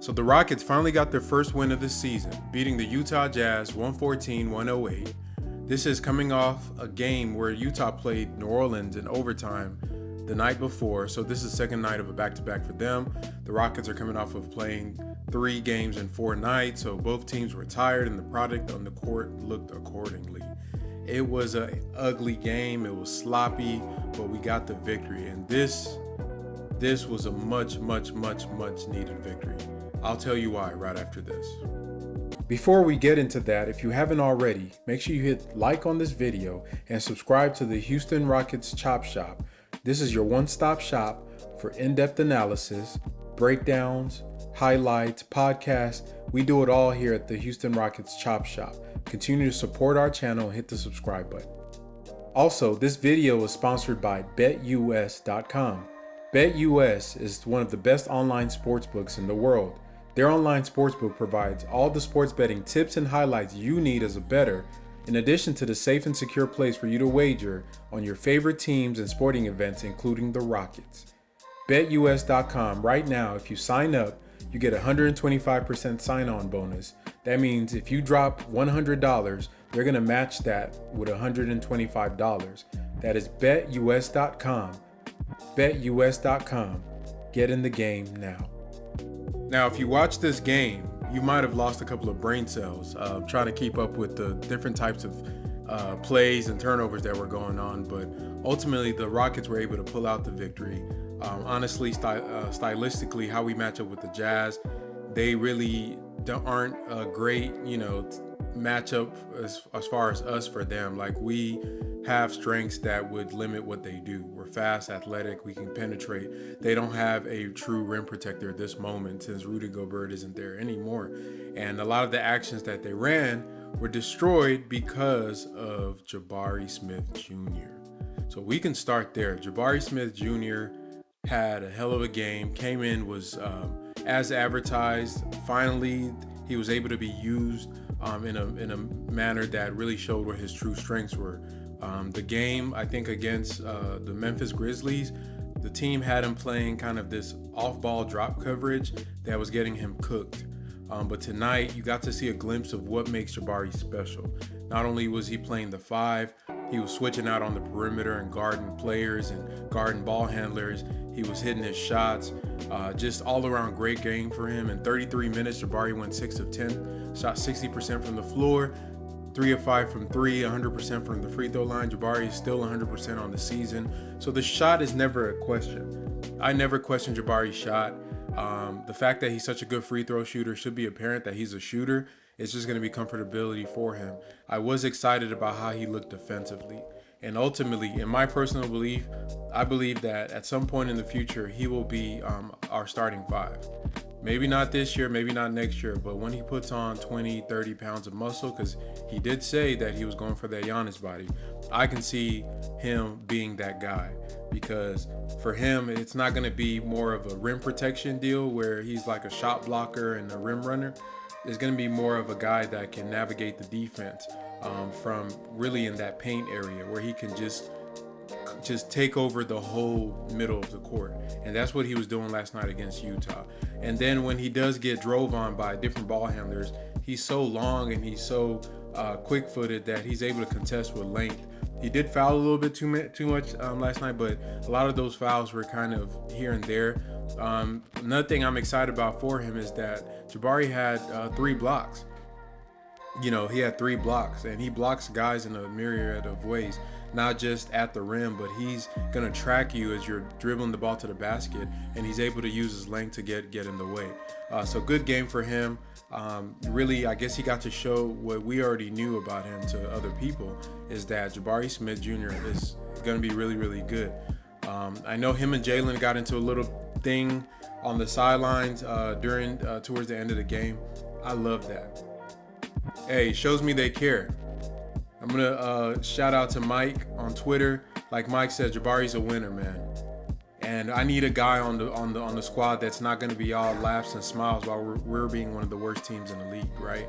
So the Rockets finally got their first win of the season, beating the Utah Jazz 114-108. This is coming off a game where Utah played New Orleans in overtime the night before, so this is the second night of a back-to-back for them. The Rockets are coming off of playing 3 games in 4 nights, so both teams were tired and the product on the court looked accordingly. It was an ugly game, it was sloppy, but we got the victory, and this was a much needed victory. I'll tell you why right after this. Before we get into that, if you haven't already, make sure you hit like on this video and subscribe to the Houston Rockets Chop Shop. This is your one-stop shop for in-depth analysis, breakdowns, highlights, podcasts. We do it all here at the Houston Rockets Chop Shop. Continue to support our channel and hit the subscribe button. Also, this video is sponsored by BetUS.com. BetUS is one of the best online sportsbooks in the world. Their online sportsbook provides all the sports betting tips and highlights you need as a bettor, in addition to the safe and secure place for you to wager on your favorite teams and sporting events, including the Rockets. BetUS.com right now, if you sign up, you get a 125% sign-on bonus. That means if you drop $100, they're going to match that with $125. That is BetUS.com. BetUS.com. Get in the game now. Now, if you watch this game, you might have lost a couple of brain cells trying to keep up with the different types of plays and turnovers that were going on. But ultimately, the Rockets were able to pull out the victory. Honestly, stylistically, how we match up with the Jazz, they really aren't a great, matchup as far as us for them. Like, we have strengths that would limit what they do. We're fast, athletic, we can penetrate. They don't have a true rim protector at this moment since Rudy Gobert isn't there anymore. And a lot of the actions that they ran were destroyed because of Jabari Smith Jr. So we can start there. Jabari Smith Jr. had a hell of a game, came in, was as advertised. Finally, he was able to be used in a manner that really showed what his true strengths were. The game, I think, against the Memphis Grizzlies, the team had him playing kind of this off-ball drop coverage that was getting him cooked. But tonight, you got to see a glimpse of what makes Jabari special. Not only was he playing the 5, he was switching out on the perimeter and guarding players and guarding ball handlers. He was hitting his shots. Just all around great game for him. In 33 minutes, Jabari went 6 of 10, shot 60% from the floor, 3 of 5 from 3, 100% from the free throw line. Jabari is still 100% on the season. So the shot is never a question. I never question Jabari's shot. The fact that he's such a good free throw shooter should be apparent that he's a shooter. It's just going to be comfortability for him. I was excited about how he looked defensively. And ultimately, in my personal belief, I believe that at some point in the future, he will be our starting 5. Maybe not this year, maybe not next year, but when he puts on 20, 30 pounds of muscle, because he did say that he was going for that Giannis body, I can see him being that guy. Because for him, it's not going to be more of a rim protection deal where he's like a shot blocker and a rim runner. It's going to be more of a guy that can navigate the defense from really in that paint area where he can just take over the whole middle of the court. And that's what he was doing last night against Utah. And then when he does get drove on by different ball handlers, he's so long and he's so quick-footed that he's able to contest with length. He did foul a little bit too much last night, but a lot of those fouls were kind of here and there. Another thing I'm excited about for him is that Jabari had 3 blocks. He had 3 blocks, and he blocks guys in a myriad of ways, not just at the rim, but he's going to track you as you're dribbling the ball to the basket, and he's able to use his length to get in the way. So good game for him. Really, I guess he got to show what we already knew about him to other people, is that Jabari Smith Jr. is going to be really, really good. I know him and Jalen got into a little thing on the sidelines towards the end of the game. I love that. Hey, shows me they care. I'm gonna shout out to Mike on Twitter. Like Mike said, Jabari's a winner, man. And I need a guy on the squad that's not gonna be all laughs and smiles while we're being one of the worst teams in the league, right?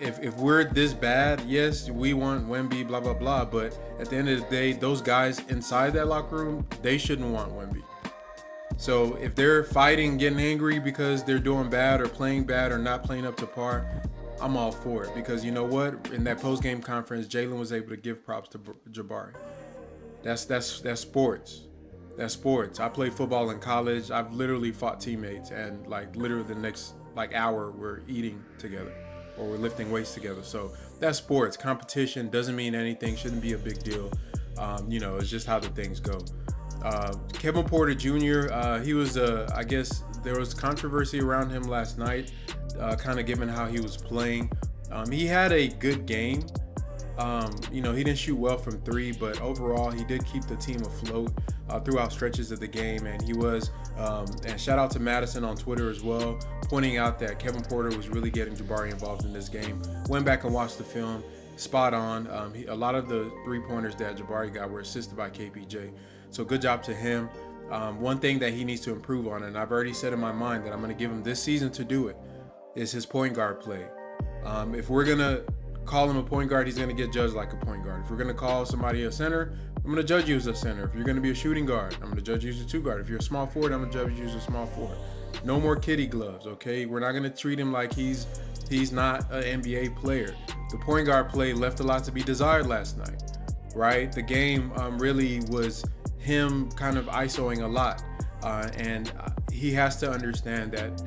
If we're this bad, yes, we want Wemby, blah blah blah. But at the end of the day, those guys inside that locker room, they shouldn't want Wemby. So if they're fighting, getting angry because they're doing bad or playing bad or not playing up to par, I'm all for it. Because you know what? In that post-game conference, Jalen was able to give props to Jabari. That's sports. That's sports. I played football in college. I've literally fought teammates, and like literally the next like hour we're eating together or we're lifting weights together. So that's sports. Competition doesn't mean anything. Shouldn't be a big deal. It's just how the things go. Kevin Porter Jr. He was, I guess, there was controversy around him last night, kind of given how he was playing. He had a good game. He didn't shoot well from three, but overall he did keep the team afloat throughout stretches of the game. And he was, and shout out to Madison on Twitter as well, pointing out that Kevin Porter was really getting Jabari involved in this game. Went back and watched the film, spot on. A lot of the 3-pointers that Jabari got were assisted by KPJ. So good job to him. One thing that he needs to improve on, and I've already said in my mind that I'm going to give him this season to do it, is his point guard play. If we're going to call him a point guard, he's going to get judged like a point guard. If we're going to call somebody a center, I'm going to judge you as a center. If you're going to be a shooting guard, I'm going to judge you as a 2 guard. If you're a small forward, I'm going to judge you as a small forward. No more kiddie gloves, okay? We're not going to treat him like he's not an NBA player. The point guard play left a lot to be desired last night, right? The game really was him kind of ISOing a lot, and he has to understand that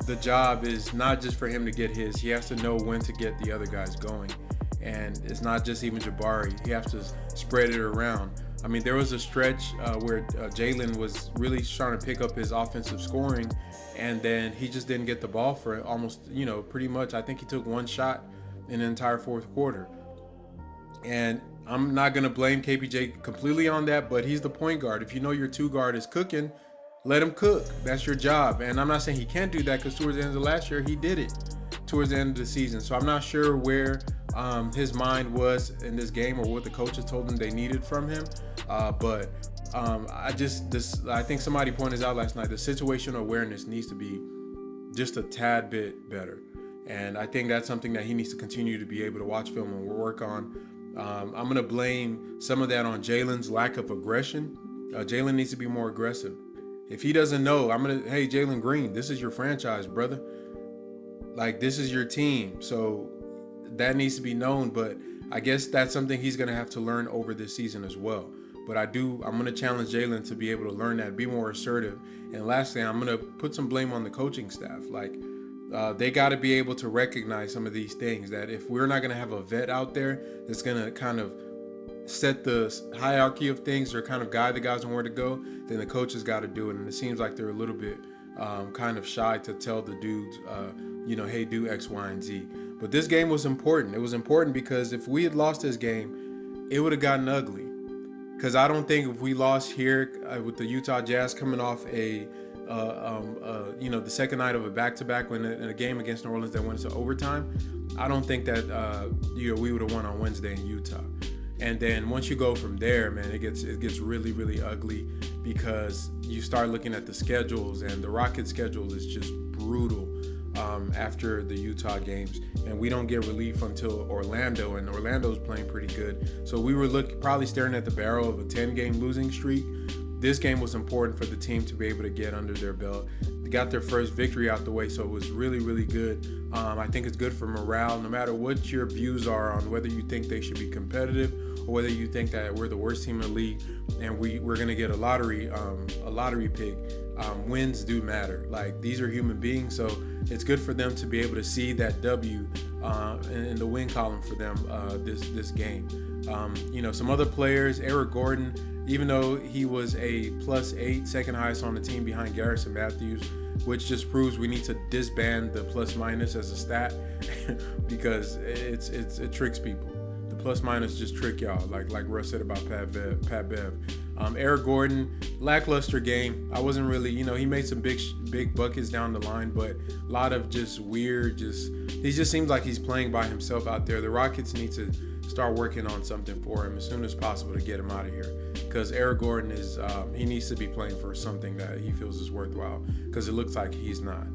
the job is not just for him to get his. He has to know when to get the other guys going, and it's not just even Jabari. He has to spread it around. I mean, there was a stretch where Jalen was really trying to pick up his offensive scoring, and then he just didn't get the ball for almost, pretty much. I think he took one shot in the entire fourth quarter. And I'm not going to blame KPJ completely on that, but he's the point guard. If you know your 2 guard is cooking, let him cook. That's your job. And I'm not saying he can't do that, because towards the end of last year, he did it towards the end of the season. So I'm not sure where his mind was in this game or what the coaches told him they needed from him. But I think somebody pointed out last night, the situational awareness needs to be just a tad bit better. And I think that's something that he needs to continue to be able to watch film and work on. I'm going to blame some of that on Jalen's lack of aggression. Jalen needs to be more aggressive. If he doesn't know, hey, Jalen Green, this is your franchise, brother. Like, this is your team. So that needs to be known. But I guess that's something he's going to have to learn over this season as well. But I'm going to challenge Jalen to be able to learn that, be more assertive. And lastly, I'm going to put some blame on the coaching staff. Like, they got to be able to recognize some of these things, that if we're not going to have a vet out there that's going to kind of set the hierarchy of things or kind of guide the guys on where to go, then the coaches got to do it. And it seems like they're a little bit kind of shy to tell the dudes, hey, do X, Y, and Z. But this game was important. It was important because if we had lost this game, it would have gotten ugly. Because I don't think if we lost here with the Utah Jazz coming off the second night of a back-to-back in a game against New Orleans that went into overtime, I don't think that we would have won on Wednesday in Utah. And then once you go from there, man, it gets really, really ugly, because you start looking at the schedules, and the Rockets' schedule is just brutal after the Utah games, and we don't get relief until Orlando, and Orlando's playing pretty good. So we were probably staring at the barrel of a 10-game losing streak. This game was important for the team to be able to get under their belt. They got their first victory out the way, so it was really, really good. I think it's good for morale, no matter what your views are on whether you think they should be competitive or whether you think that we're the worst team in the league and we're going to get a lottery pick. Wins do matter. Like, these are human beings, so it's good for them to be able to see that W in the win column for them this game. Some other players, Eric Gordon, even though he was a +8, second highest on the team behind Garrison Matthews, which just proves we need to disband the plus-minus as a stat because it tricks people. The plus-minus just trick y'all, like Russ said about Pat Bev. Eric Gordon, lackluster game. I wasn't really, he made some big buckets down the line, but a lot of just weird, he just seems like he's playing by himself out there. The Rockets need to start working on something for him as soon as possible to get him out of here, because Eric Gordon he needs to be playing for something that he feels is worthwhile, because it looks like he's not,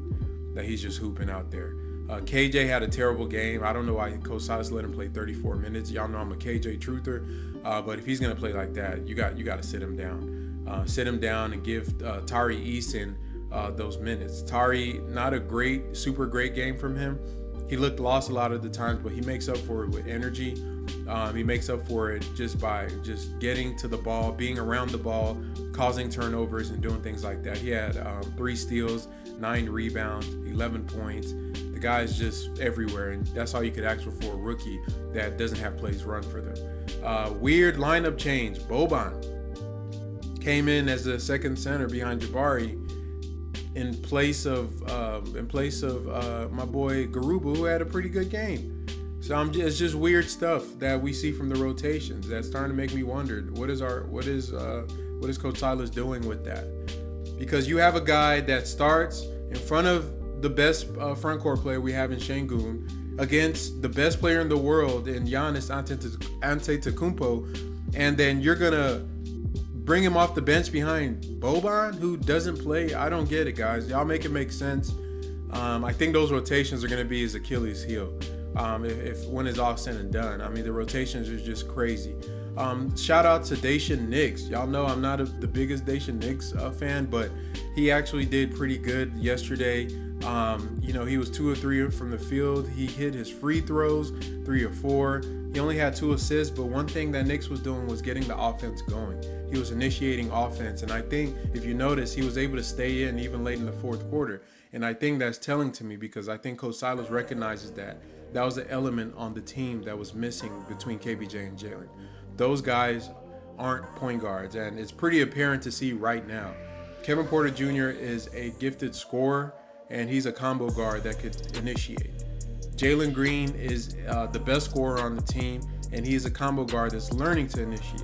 that he's just hooping out there. KJ had a terrible game. I don't know why Coach Silas let him play 34 minutes. Y'all know I'm a KJ truther, but if he's gonna play like that, you got to sit him down. sit him down and give Tari Eason those minutes. Tari, not a super great game from him. He looked lost a lot of the times, but he makes up for it with energy. He makes up for it just by just getting to the ball, being around the ball, causing turnovers and doing things like that. He had 3 steals, 9 rebounds, 11 points. The guy is just everywhere, and that's all you could ask for a rookie that doesn't have plays run for them. Weird lineup change. Boban came in as the second center behind Jabari in place of my boy Garuba, who had a pretty good game. So it's just weird stuff that we see from the rotations that's starting to make me wonder what is Coach Silas doing with that? Because you have a guy that starts in front of the best front court player we have in Sengun against the best player in the world in Giannis Antetokounmpo, and then you're gonna bring him off the bench behind Boban, who doesn't play. I don't get it, guys. Y'all make it make sense. I think those rotations are going to be his Achilles heel if when it's all said and done. I mean, the rotations are just crazy. Shout out to Daishen Nix. Y'all know I'm not the biggest Daishen Nix fan, but he actually did pretty good yesterday. He was 2 of 3 from the field. He hit his free throws, 3 of 4. He only had 2 assists, but one thing that Nix was doing was getting the offense going. He was initiating offense, and I think if you notice, he was able to stay in even late in the fourth quarter. And I think that's telling to me because I think Coach Silas recognizes that was an element on the team that was missing between KBJ and Jalen. Those guys aren't point guards, and it's pretty apparent to see right now. Kevin Porter Jr. is a gifted scorer, and he's a combo guard that could initiate. Jalen Green is the best scorer on the team, and he is a combo guard that's learning to initiate.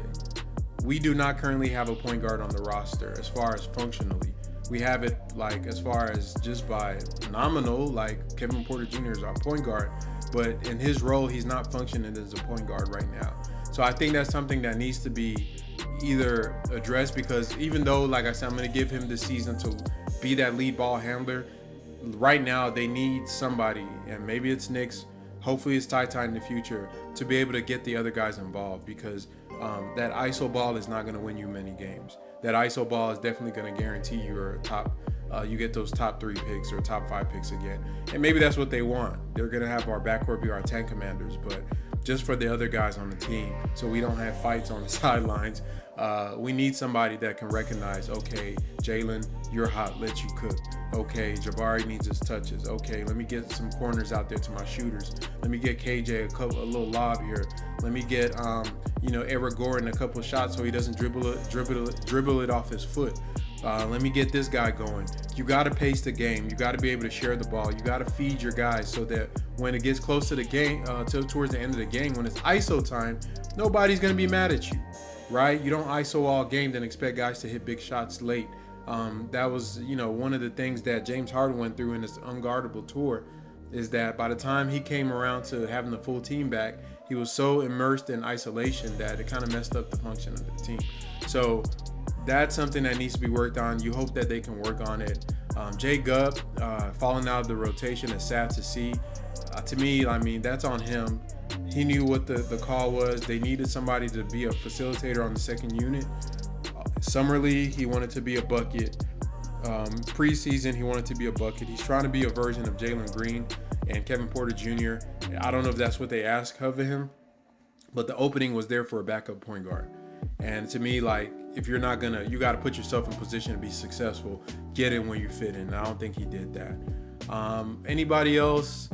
We do not currently have a point guard on the roster as far as functionally. We have it like as far as just by nominal, like Kevin Porter Jr. is our point guard, but in his role, he's not functioning as a point guard right now. So I think that's something that needs to be either addressed because even though, like I said, I'm going to give him this season to be that lead ball handler, right now they need somebody, and maybe it's Knicks, hopefully it's Ty in the future, to be able to get the other guys involved because that ISO ball is not going to win you many games. That ISO ball is definitely going to guarantee you get those top 3 picks or top 5 picks again. And maybe that's what they want. They're going to have our backcourt be our tank commanders, but just for the other guys on the team so we don't have fights on the sidelines. We need somebody that can recognize, okay, Jalen, you're hot, let you cook. Okay, Jabari needs his touches. Okay, let me get some corners out there to my shooters. Let me get KJ a little lob here. Let me get Eric Gordon a couple shots so he doesn't dribble it off his foot. Let me get this guy going. You got to pace the game. You got to be able to share the ball. You got to feed your guys so that when it gets close to the game, towards the end of the game, when it's ISO time, nobody's going to be mad at you, right? You don't ISO all game then expect guys to hit big shots late. That was, one of the things that James Harden went through in his unguardable tour is that by the time he came around to having the full team back, he was so immersed in isolation that it kind of messed up the function of the team. So that's something that needs to be worked on. You hope that they can work on it. Jay Gubb falling out of the rotation is sad to see. To me, I mean, that's on him. He knew what the call was. They needed somebody to be a facilitator on the second unit. Summer League, he wanted to be a bucket. Preseason, he wanted to be a bucket. He's trying to be a version of Jalen Green and Kevin Porter Jr. I don't know if that's what they asked of him, but the opening was there for a backup point guard. And to me, like, if you're not gonna, you got to put yourself in position to be successful. Get in when you fit in. I don't think he did that. Anybody else?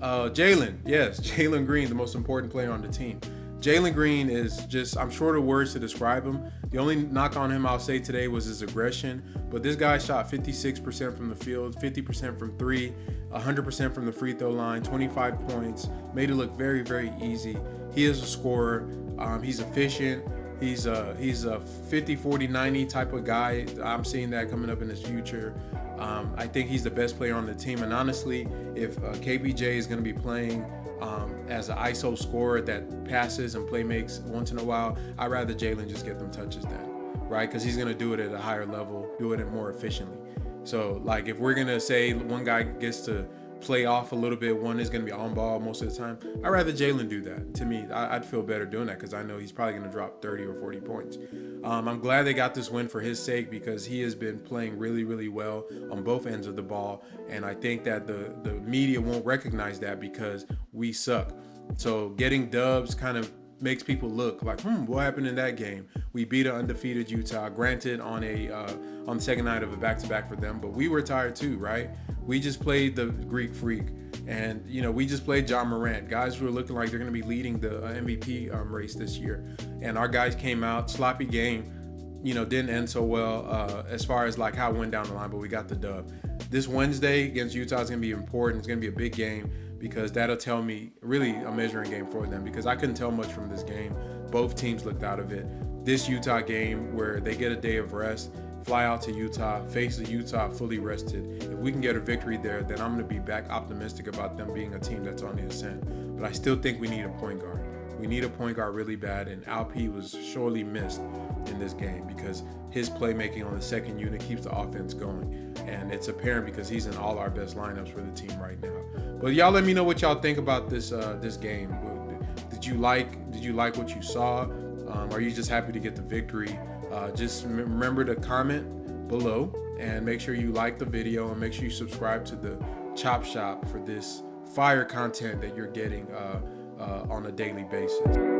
Jalen. Yes, Jalen Green, the most important player on the team. Jalen Green is just, I'm short of words to describe him. The only knock on him I'll say today was his aggression. But this guy shot 56% from the field, 50% from 3, 100% from the free throw line, 25 points. Made it look very, very easy. He is a scorer. He's efficient. He's a 50, 40, 90 type of guy. I'm seeing that coming up in his future. I think he's the best player on the team. And honestly, if KBJ is going to be playing as an ISO scorer that passes and play makes once in a while, I'd rather Jalen just get them touches then, right? Because he's going to do it at a higher level, do it more efficiently. So, like, if we're going to say one guy gets to play off a little bit. One is going to be on ball most of the time. I'd rather Jalen do that. To me, I'd feel better doing that because I know he's probably going to drop 30 or 40 points. I'm glad they got this win for his sake because he has been playing really, really well on both ends of the ball. And I think that the media won't recognize that because we suck. So getting dubs kind of makes people look like, what happened in that game? We beat an undefeated Utah, granted on the second night of a back-to-back for them, but we were tired too, right? We just played the Greek Freak, and we just played John Morant. Guys who are looking like they're going to be leading the MVP race this year, and our guys came out, sloppy game, didn't end so well as far as like how it went down the line, but we got the dub. This Wednesday against Utah is going to be important. It's going to be a big game because that'll tell me really a measuring game for them because I couldn't tell much from this game. Both teams looked out of it. This Utah game where they get a day of rest, fly out to Utah, face the Utah fully rested. If we can get a victory there, then I'm going to be back optimistic about them being a team that's on the ascent. But I still think we need a point guard. We need a point guard really bad, and Alp was surely missed in this game because his playmaking on the second unit keeps the offense going, and it's apparent because he's in all our best lineups for the team right now. But y'all let me know what y'all think about this game. Did you like what you saw? Are you just happy to get the victory? Just remember to comment below and make sure you like the video and make sure you subscribe to the Chop Shop for this fire content that you're getting on a daily basis.